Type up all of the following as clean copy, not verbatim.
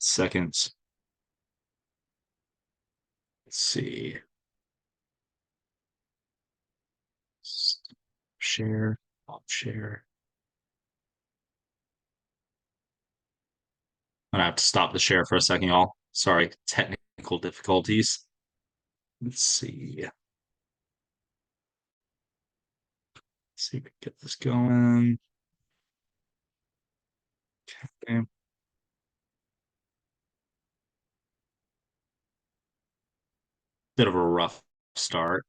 seconds. Let's see. Share, off share. I'm gonna have to stop the share for a second, y'all. Sorry, technical difficulties. Let's see. See if we can get this going. Okay. Bit of a rough start.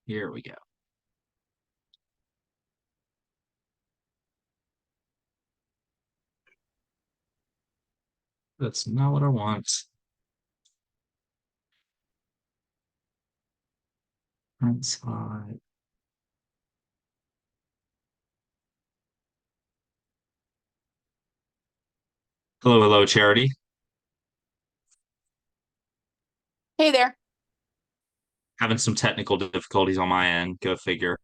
Here we go. That's not what I want. Front side. Hello, hello, Charity. Hey there. Having some technical difficulties on my end. Go figure.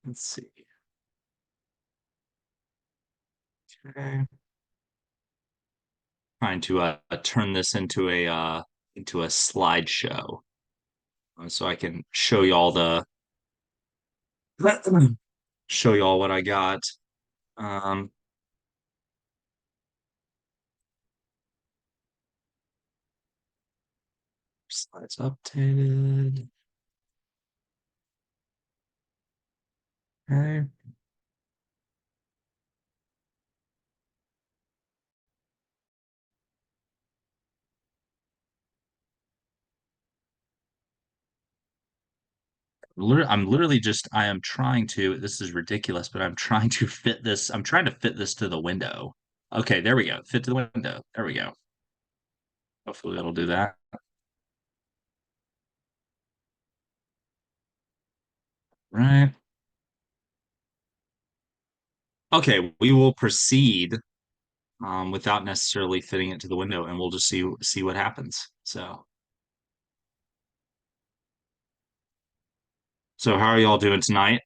Let's see. Okay. Trying to turn this into a slideshow, so I can show y'all the show y'all what I got. Um, Slides updated. Okay. I'm literally just I am trying to, this is ridiculous, but I'm trying to fit this. I'm trying to fit this to the window. Okay, there we go. Fit to the window. There we go. Hopefully that'll do that. Right. Okay, we will proceed without necessarily fitting it to the window, and we'll just see what happens. So how are y'all doing tonight?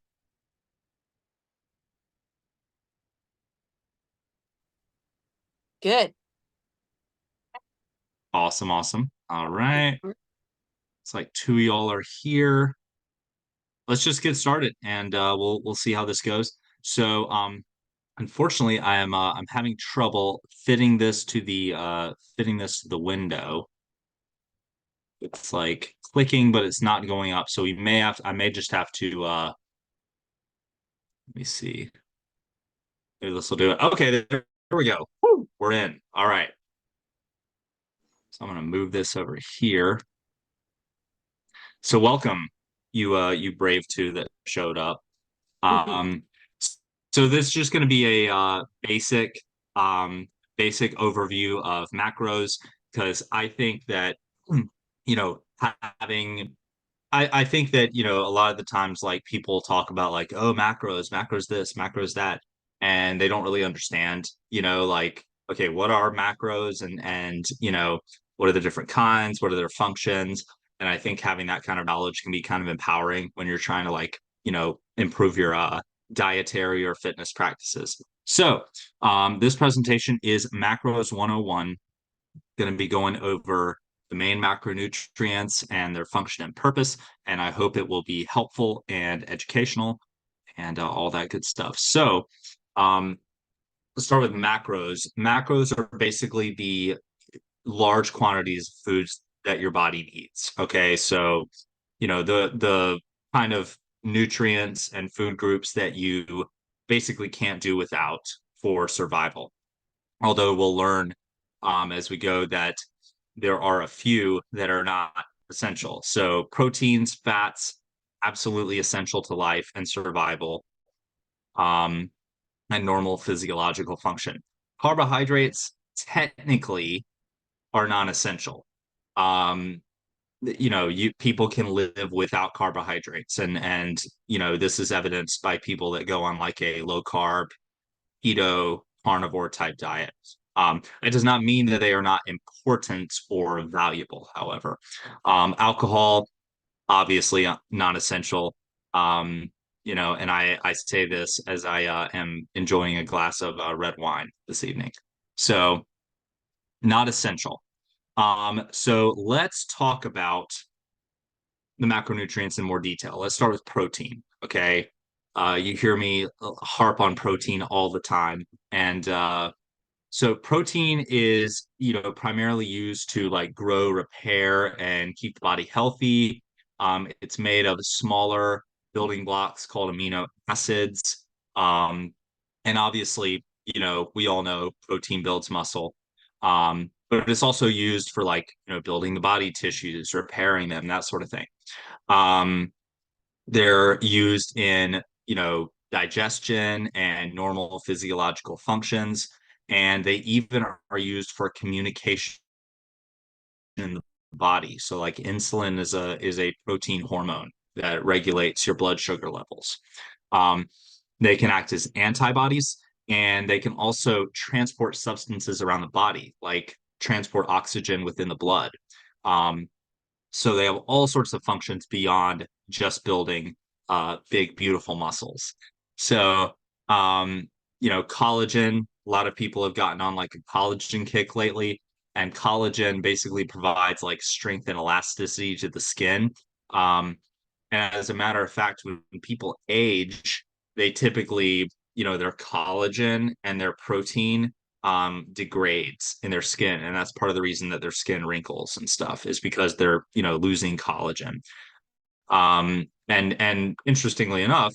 Good. Awesome, awesome. All right. It's like two of y'all are here. Let's just get started and we'll see how this goes. So unfortunately I'm having trouble fitting this to the window. It's like clicking, but it's not going up. So I may just have to let me see. Maybe this will do it. Okay, there we go. Woo, we're in. All right. So I'm gonna move this over here. So welcome, you brave two that showed up. Um, so this is just going to be a basic overview of macros because I think that you know having I think that a lot of the times like people talk about like, oh, macros this, macros that, and they don't really understand, like, okay, what are macros, and what are the different kinds, what are their functions. And I think having that kind of knowledge can be kind of empowering when you're trying to like improve your dietary or fitness practices. So this presentation is macros 101, going to be going over the main macronutrients and their function and purpose. And I hope it will be helpful and educational and all that good stuff. So let's start with macros. Macros are basically the large quantities of foods that your body needs. Okay. So, the kind of nutrients and food groups that you basically can't do without for survival. Although we'll learn as we go that there are a few that are not essential. So proteins, fats, absolutely essential to life and survival, um, and normal physiological function. Carbohydrates technically are non-essential. Um, people can live without carbohydrates, and this is evidenced by people that go on like a low carb keto carnivore type diet. It does not mean that they are not important or valuable, however. Alcohol, obviously non-essential. And I say this as I am enjoying a glass of red wine this evening. So not essential. So let's talk about the macronutrients in more detail. Let's start with protein. Okay. You hear me harp on protein all the time. And so protein is, primarily used to like grow, repair, and keep the body healthy. It's made of smaller building blocks called amino acids. And obviously, we all know protein builds muscle. But it's also used for like, building the body tissues, repairing them, that sort of thing. Um, they're used in, digestion and normal physiological functions, and they even are used for communication in the body. So like insulin is a protein hormone that regulates your blood sugar levels. Um, they can act as antibodies, and they can also transport substances around the body, like transport oxygen within the blood. Um, so they have all sorts of functions beyond just building big, beautiful muscles. So, collagen, a lot of people have gotten on like a collagen kick lately, and collagen basically provides like strength and elasticity to the skin. Um, and as a matter of fact, when people age, they typically, their collagen and their protein degrades in their skin, and that's part of the reason that their skin wrinkles and stuff is because they're losing collagen. And interestingly enough,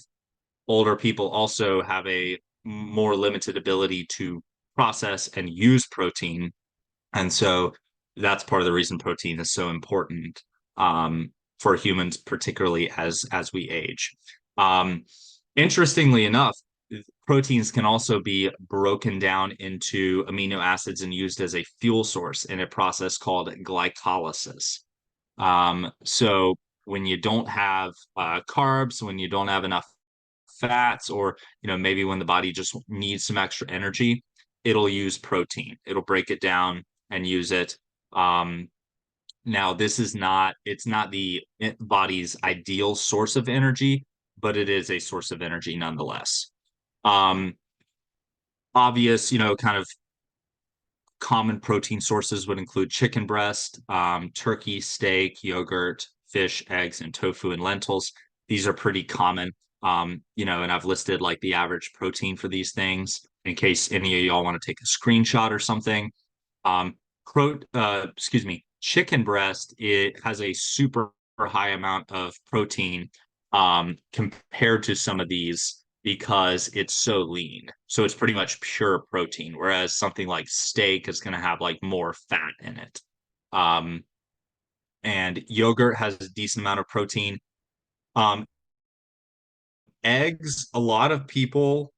older people also have a more limited ability to process and use protein, and so that's part of the reason protein is so important for humans, particularly as we age. um, Interestingly enough, proteins can also be broken down into amino acids and used as a fuel source in a process called glycolysis. So when you don't have carbs, when you don't have enough fats, or maybe when the body just needs some extra energy, it'll use protein. It'll break it down and use it. Um, Now, it's not the body's ideal source of energy, but it is a source of energy nonetheless. Um, Obvious, kind of common protein sources would include chicken breast, turkey, steak, yogurt, fish, eggs, and tofu and lentils. These are pretty common. And I've listed like the average protein for these things in case any of y'all want to take a screenshot or something. Excuse me, chicken breast, it has a super high amount of protein compared to some of these because it's so lean. So it's pretty much pure protein, whereas something like steak is going to have like more fat in it. Um, and yogurt has a decent amount of protein. Um, Eggs, a lot of people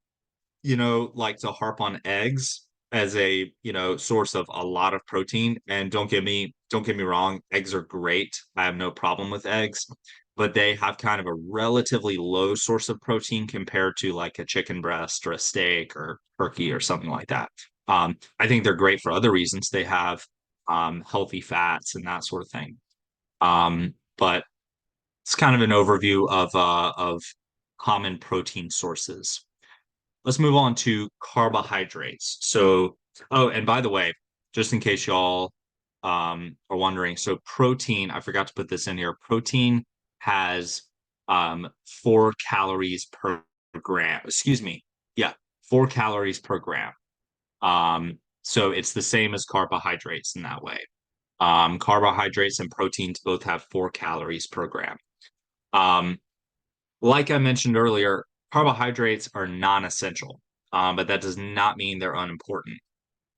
like to harp on eggs as a, source of a lot of protein. And don't get me wrong, eggs are great. I have no problem with eggs, but they have kind of a relatively low source of protein compared to like a chicken breast or a steak or turkey or something like that. I think they're great for other reasons. They have healthy fats and that sort of thing. But it's kind of an overview of common protein sources. Let's move on to carbohydrates. So, oh, and by the way, just in case y'all are wondering, so protein, I forgot to put this in here. Protein has 4 calories per gram. Excuse me. Yeah, 4 calories per gram. So it's the same as carbohydrates in that way. Carbohydrates and proteins both have 4 calories per gram. Um, like I mentioned earlier, carbohydrates are non-essential, but that does not mean they're unimportant.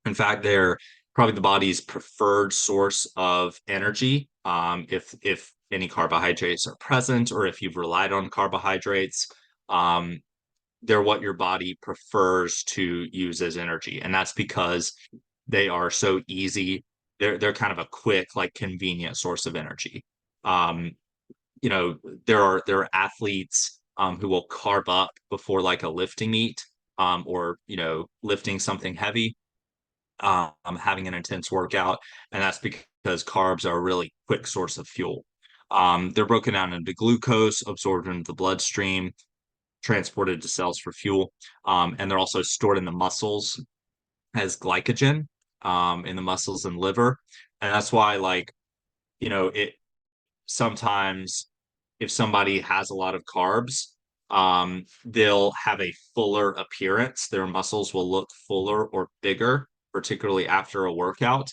In fact, they're probably the body's preferred source of energy. If any carbohydrates are present, or if you've relied on carbohydrates, um, they're what your body prefers to use as energy, and that's because they are so easy. They're kind of a quick, like convenient source of energy. Um, you know, there are athletes who will carb up before like a lifting meet, or lifting something heavy, having an intense workout, and that's because carbs are a really quick source of fuel. They're broken down into glucose, absorbed into the bloodstream, transported to cells for fuel, and they're also stored in the muscles as glycogen, in the muscles and liver, and that's why, it sometimes if somebody has a lot of carbs, they'll have a fuller appearance. Their muscles will look fuller or bigger, particularly after a workout,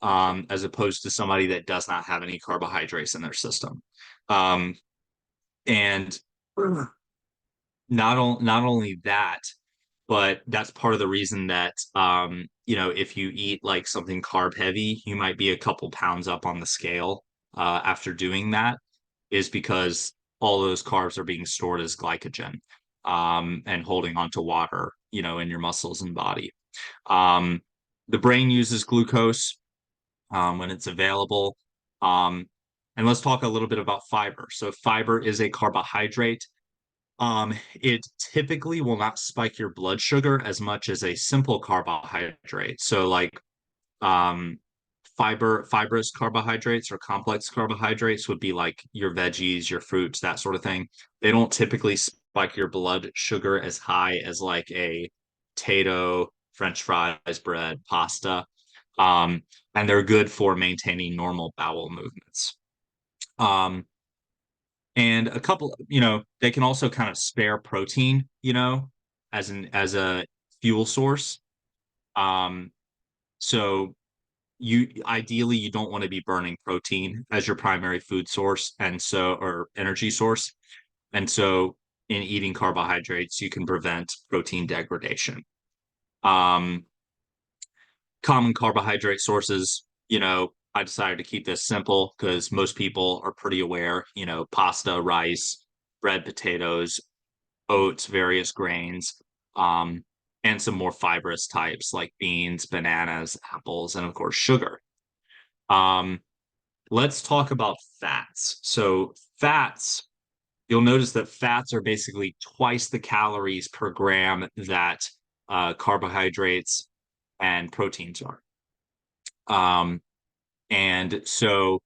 as opposed to somebody that does not have any carbohydrates in their system. And not only that, but that's part of the reason that if you eat like something carb heavy, you might be a couple pounds up on the scale after doing that, is because all those carbs are being stored as glycogen, and holding onto water, in your muscles and body. Um, the brain uses glucose when it's available. Um, and let's talk a little bit about fiber. So fiber is a carbohydrate. It typically will not spike your blood sugar as much as a simple carbohydrate. So um, fibrous carbohydrates or complex carbohydrates would be like your veggies, your fruits, that sort of thing. They don't typically spike your blood sugar as high as like a potato, French fries, bread, pasta. Um, and they're good for maintaining normal bowel movements. Um, and a couple, they can also kind of spare protein, as a fuel source. Um, so you don't want to be burning protein as your primary food source, or energy source. And so in eating carbohydrates, you can prevent protein degradation. Um, Common carbohydrate sources, I decided to keep this simple because most people are pretty aware, pasta, rice, bread, potatoes, oats, various grains, um, and some more fibrous types like beans, bananas, apples, and of course, sugar. Um, let's talk about fats. So, fats, you'll notice that fats are basically twice the calories per gram that carbohydrates and proteins are. And so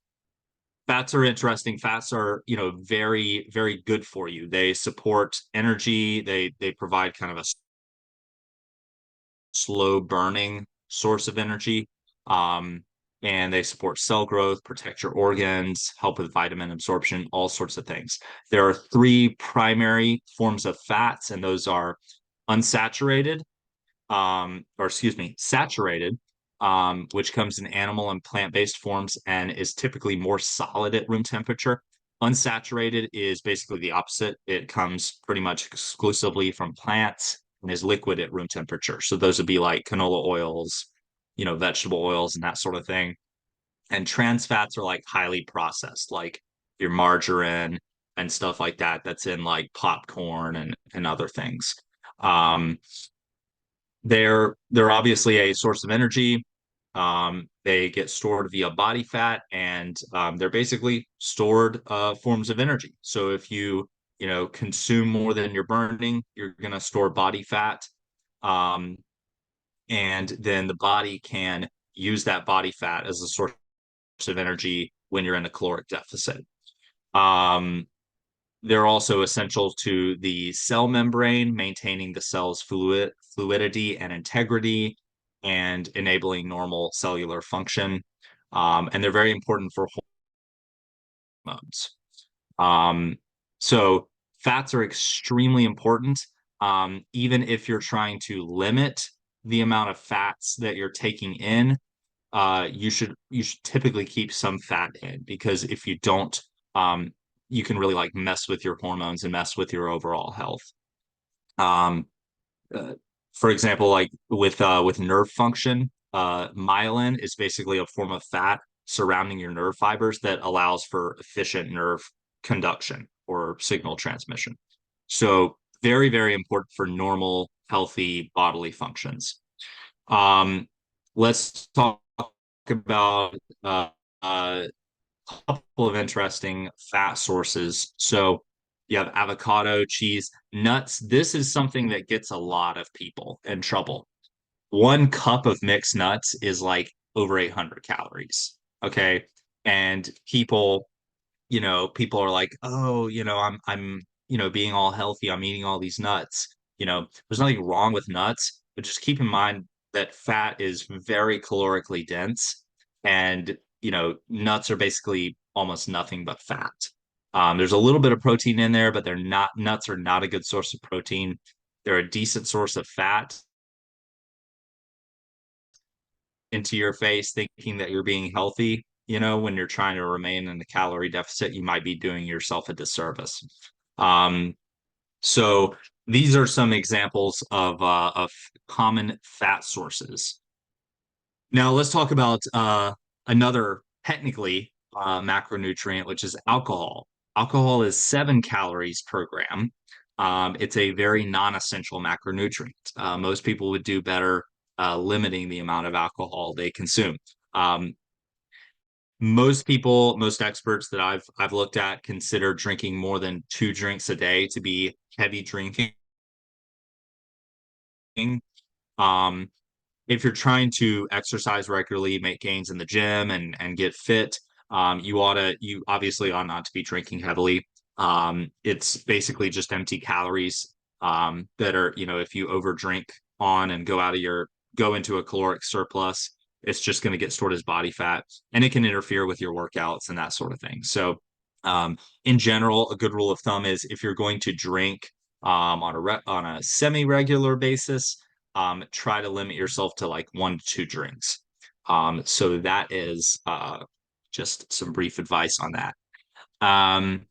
fats are interesting. Fats are, very, very good for you. They support energy. They provide kind of a slow burning source of energy. Um, and they support cell growth, protect your organs, help with vitamin absorption, all sorts of things. There are three primary forms of fats, and those are unsaturated, or excuse me, saturated, which comes in animal and plant-based forms and is typically more solid at room temperature. Unsaturated is basically the opposite. It comes pretty much exclusively from plants and is liquid at room temperature. So those would be like canola oils, vegetable oils and that sort of thing. And trans fats are like highly processed, like your margarine and stuff like that, that's in like popcorn and other things. Um, they're obviously a source of energy. They get stored via body fat, and they're basically stored forms of energy. So if you consume more than you're burning, you're going to store body fat, um, and then the body can use that body fat as a source of energy when you're in a caloric deficit. Um, they're also essential to the cell membrane, maintaining the cell's fluidity and integrity and enabling normal cellular function. And they're very important for hormones. Um, so fats are extremely important. Even if you're trying to limit the amount of fats that you're taking in, you should typically keep some fat in, because if you don't, you can really like mess with your hormones and mess with your overall health. Um, uh, for example, like with nerve function, myelin is basically a form of fat surrounding your nerve fibers that allows for efficient nerve conduction or signal transmission. So very, very important for normal, healthy bodily functions. Um, let's talk about a couple of interesting fat sources. So You have avocado, cheese, nuts. This is something that gets a lot of people in trouble. One cup of mixed nuts is like over 800 calories. Okay. And people are like, oh, I'm being all healthy. I'm eating all these nuts. There's nothing wrong with nuts, but just keep in mind that fat is very calorically dense, and nuts are basically almost nothing but fat. There's a little bit of protein in there, but nuts are not a good source of protein. They're a decent source of fat into your face, thinking that you're being healthy. When you're trying to remain in a calorie deficit, you might be doing yourself a disservice. Um, so these are some examples of common fat sources. Now let's talk about another technically macronutrient, which is alcohol. Alcohol is 7 calories per gram. It's a very non-essential macronutrient. Most people would do better limiting the amount of alcohol they consume. Um, most experts that I've looked at consider drinking more than 2 drinks a day to be heavy drinking. Um, if you're trying to exercise regularly, make gains in the gym and get fit, you obviously ought not to be drinking heavily. It's basically just empty calories that are, if you overdrink on and go into a caloric surplus, it's just going to get stored as body fat, and it can interfere with your workouts and that sort of thing. So, in general, a good rule of thumb is if you're going to drink on a semi-regular basis, try to limit yourself to like 1 to 2 drinks. So that is just some brief advice on that. Um,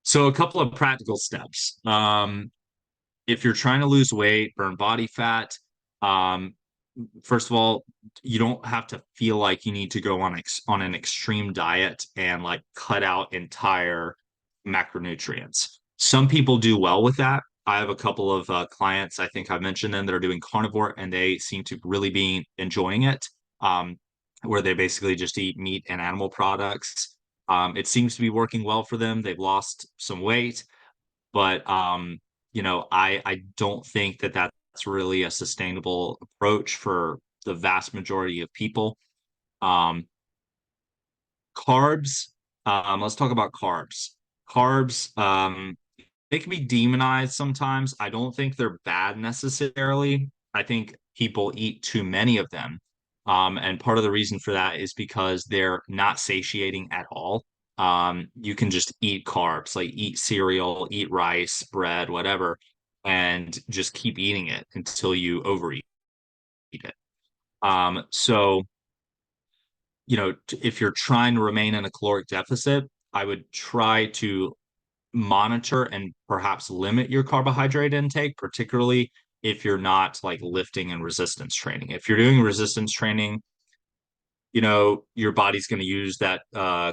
so a couple of practical steps. If you're trying to lose weight, burn body fat, um, first of all, you don't have to feel like you need to go on an extreme diet and like cut out entire macronutrients. Some people do well with that. I have a couple of clients, I think I've mentioned them, that are doing carnivore, and they seem to really be enjoying it, where they basically just eat meat and animal products. It seems to be working well for them. They've lost some weight, but I don't think that that's really a sustainable approach for the vast majority of people. Um, Carbs. Let's talk about carbs. Carbs, they can be demonized sometimes. I don't think they're bad necessarily. I think people eat too many of them. And part of the reason for that is because they're not satiating at all. You can just eat carbs, like eat cereal, eat rice, bread, whatever, and just keep eating it until you overeat it. So if you're trying to remain in a caloric deficit, I would try to monitor and perhaps limit your carbohydrate intake, particularly if you're not like lifting and resistance training. If you're doing resistance training, your body's going to use that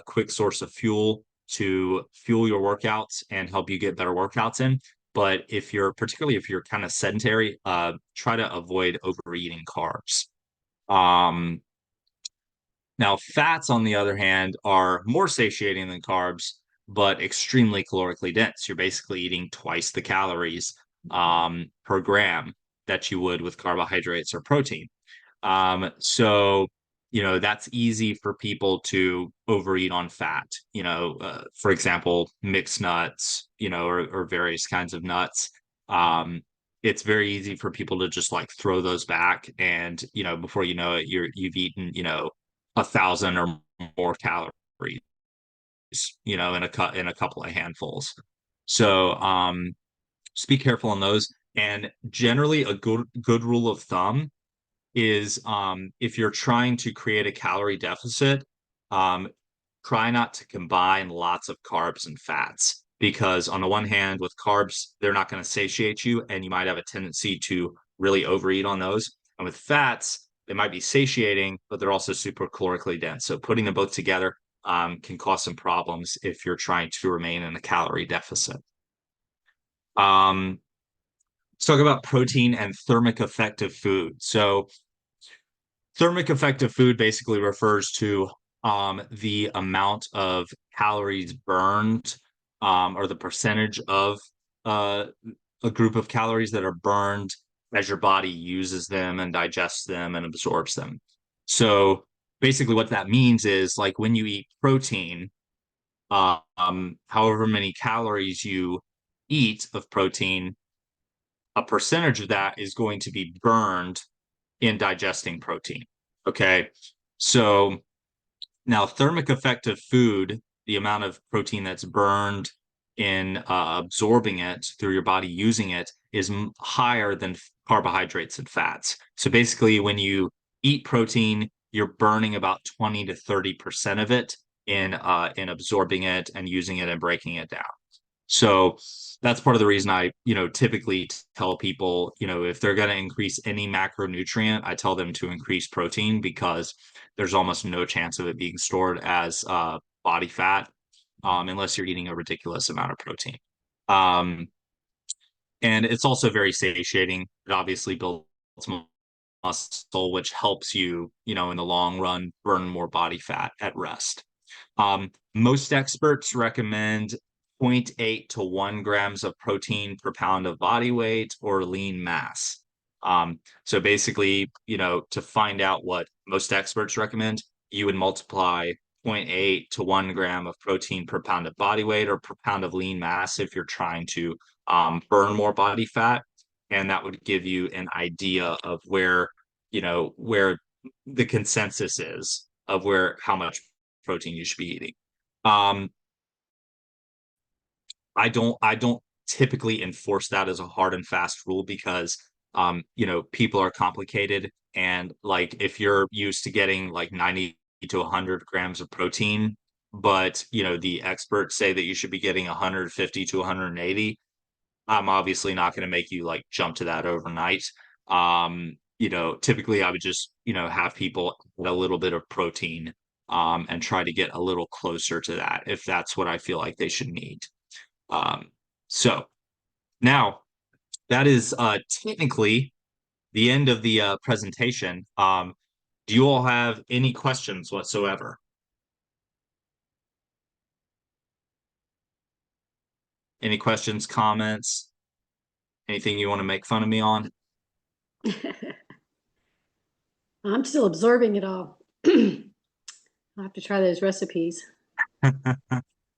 quick source of fuel to fuel your workouts and help you get better workouts in. But particularly if you're kind of sedentary, try to avoid overeating carbs. Um, Now, fats, on the other hand, are more satiating than carbs, but extremely calorically dense. You're basically eating twice the calories per gram that you would with carbohydrates or protein. So, that's easy for people to overeat on fat. For example, mixed nuts, or various kinds of nuts. It's very easy for people to just like throw those back, and before you know it, you've eaten 1,000 or more calories, in a couple of handfuls. So just be careful on those. And generally, a good rule of thumb is if you're trying to create a calorie deficit, um, try not to combine lots of carbs and fats, because on the one hand, with carbs, they're not going to satiate you, and you might have a tendency to really overeat on those. And with fats, they might be satiating, but they're also super calorically dense. So putting them both together can cause some problems if you're trying to remain in a calorie deficit. Um, let's talk about protein and thermic effective food. So thermic effective food basically refers to the amount of calories burned or the percentage of uh, a group of calories that are burned as your body uses them and digests them and absorbs them. So basically, what that means is like when you eat protein, however many calories you eat of protein, a percentage of that is going to be burned in digesting protein. Okay. So now thermic effect of food, the amount of protein that's burned in absorbing it through your body using it is higher than carbohydrates and fats. So basically, when you eat protein, you're burning about 20 to 30% of it in absorbing it and using it and breaking it down. So that's part of the reason I, typically tell people, if they're going to increase any macronutrient, I tell them to increase protein because there's almost no chance of it being stored as body fat, unless you're eating a ridiculous amount of protein. Um, and it's also very satiating. It obviously builds muscle, which helps you, in the long run, burn more body fat at rest. Most experts recommend 0.8 to 1 grams of protein per pound of body weight or lean mass. So basically, to find out what most experts recommend, you would multiply 0.8 to 1 gram of protein per pound of body weight or per pound of lean mass if you're trying to burn more body fat. And that would give you an idea of where the consensus is of how much protein you should be eating. Um, I don't typically enforce that as a hard and fast rule because people are complicated, and like if you're used to getting like 90 to 100 grams of protein, but the experts say that you should be getting 150 to 180, I'm obviously not going to make you like jump to that overnight. Typically I would just, have people add a little bit of protein and try to get a little closer to that if that's what I feel like they should need. Um, so now that is technically the end of the presentation. Do you all have any questions whatsoever? Any questions, comments, anything you want to make fun of me on? I'm still absorbing it all. I'll have to try those recipes.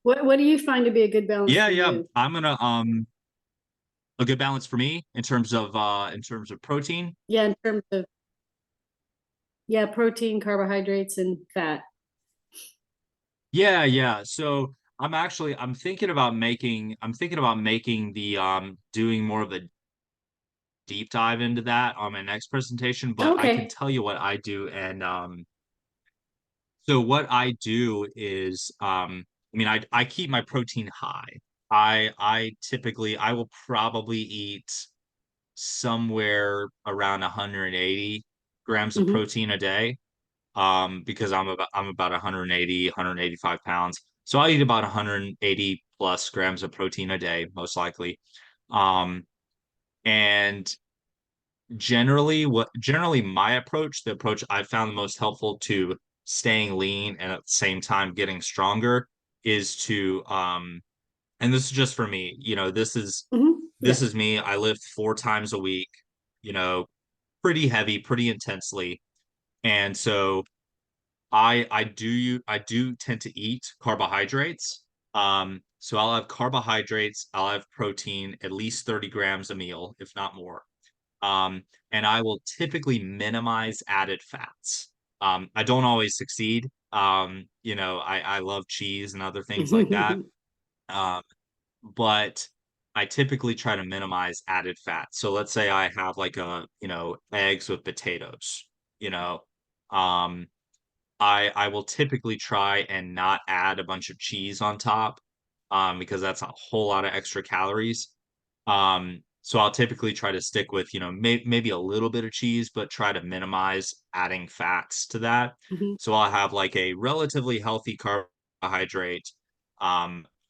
What do you find to be a good balance Yeah, for yeah. you? I'm gonna a good balance for me in terms of protein. Yeah, in terms of protein, carbohydrates, and fat. Yeah, yeah. So I'm thinking about making the doing more of a deep dive into that on my next presentation, but I can Okay. tell you what I do. And so what I do is I keep my protein high. I will probably eat somewhere around 180 grams of Hmm. protein a day, because I'm about 180 185 pounds, so I eat about 180 plus grams of protein a day most likely. And generally my approach, the approach I found the most helpful to staying lean and at the same time getting stronger, is to and this is just for me, Yeah. this is me. I lift 4 times a week, you know pretty heavy, pretty intensely. And so I do tend to eat carbohydrates. So I'll have carbohydrates, I'll have protein, at least 30 grams a meal, if not more. And I will typically minimize added fats. I don't always succeed. I love cheese and other things like that. Um, but I typically try to minimize added fat. So let's say I have like eggs with potatoes, you know, um, I will typically try and not add a bunch of cheese on top, because that's a whole lot of extra calories. So I'll typically try to stick with, maybe a little bit of cheese, but try to minimize adding fats to that. Mhm. So I'll have like a relatively healthy carbohydrate,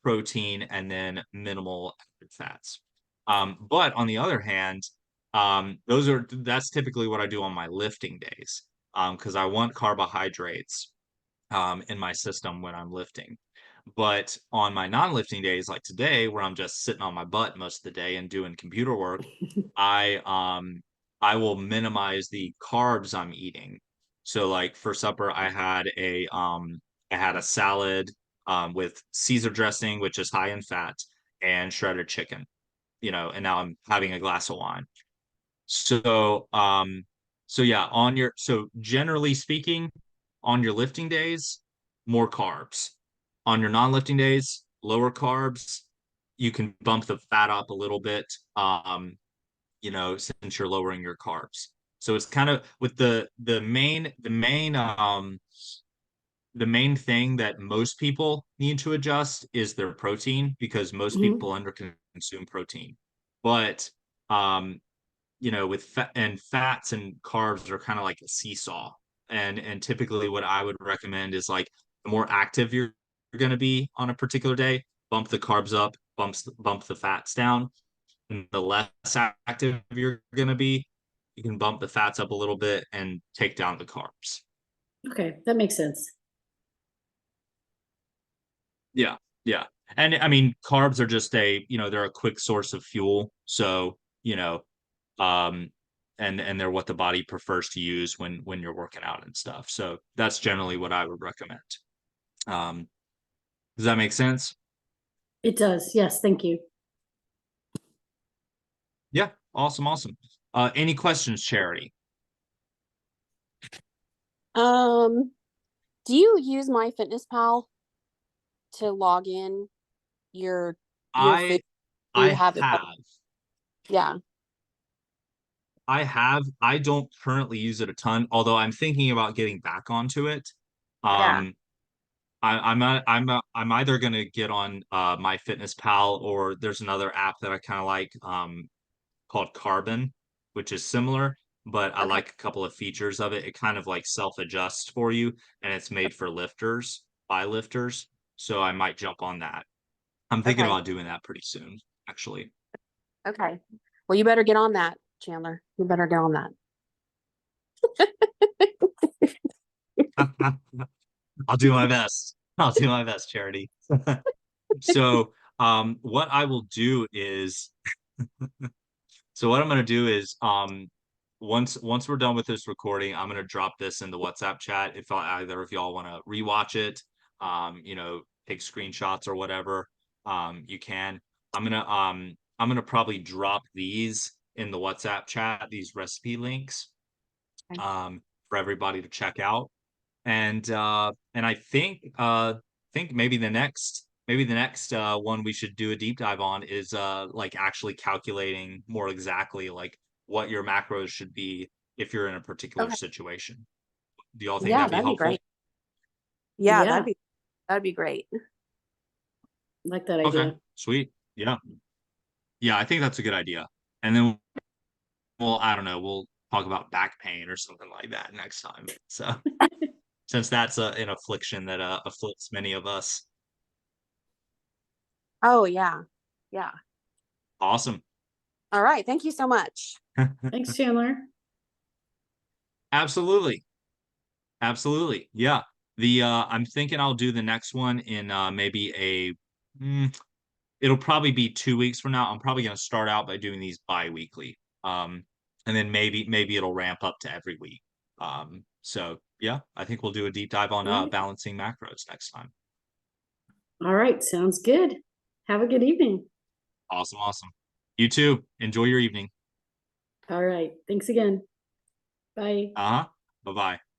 protein, and then minimal added fats. But on the other hand, that's typically what I do on my lifting days, because I want carbohydrates in my system when I'm lifting. But on my non-lifting days, like today, where I'm just sitting on my butt most of the day and doing computer work, I will minimize the carbs I'm eating. So like for supper, I had a salad with Caesar dressing, which is high in fat, and shredded chicken, and now I'm having a glass of wine. So, yeah, so generally speaking, on your lifting days, more carbs. On your non-lifting days, lower carbs. You can bump the fat up a little bit, since you're lowering your carbs. So it's kind of with the main thing that most people need to adjust is their protein, because most Mhm. people under consume protein. But with fats and carbs are kind of like a seesaw. And typically what I would recommend is like the more active you're going to be on a particular day, bump the carbs up, bump the fats down. And the less active you're going to be, you can bump the fats up a little bit and take down the carbs. Okay, that makes sense. Yeah, yeah. And I mean, carbs are just they're a quick source of fuel. So, um, and they're what the body prefers to use when you're working out and stuff. So that's generally what I would recommend. Um, does that make sense? It does. Yes, thank you. Yeah, awesome, awesome. Any questions, Charity? Do you use MyFitnessPal to log in your food? I Do you I have it? have. Yeah. I don't currently use it a ton, although I'm thinking about getting back onto it. Yeah. Um, I'm either gonna get on MyFitnessPal, or there's another app that I kind of like called Carbon, which is similar, but I Okay. like a couple of features of it. It kind of like self-adjusts for you, and it's made for lifters by lifters. So I might jump on that. I'm thinking Okay. about doing that pretty soon, actually. Okay. Well, you better get on that, Chandler. You better get on that. I'll do my best. I'll do my best, Charity. So, what I will do is, so what I'm going to do is, once we're done with this recording, I'm going to drop this in the WhatsApp chat. If either of y'all want to rewatch it, take screenshots or whatever, you can. I'm gonna probably drop these in the WhatsApp chat, these recipe links, Okay. for everybody to check out. And I think maybe the next one we should do a deep dive on is like actually calculating more exactly like what your macros should be if you're in a particular Okay. situation. Do y'all think Yeah, that'd be that'd be helpful? great. Yeah, Yeah. that'd be great. Like that Okay, idea. sweet. Yeah. Yeah, I think that's a good idea. And then I don't know, we'll talk about back pain or something like that next time. So since that's an affliction that afflicts many of us. Oh, yeah. Yeah. Awesome. All right. Thank you so much. Thanks, Chandler. Absolutely. Absolutely. Yeah. I'm thinking I'll do the next one in it'll probably be 2 weeks from now. I'm probably going to start out by doing these bi-weekly. And then maybe it'll ramp up to every week. So yeah, I think we'll do a deep dive on All right. balancing macros next time. All right, sounds good. Have a good evening. Awesome, awesome. You too. Enjoy your evening. All right, thanks again. Bye. Uh-huh. Bye-bye.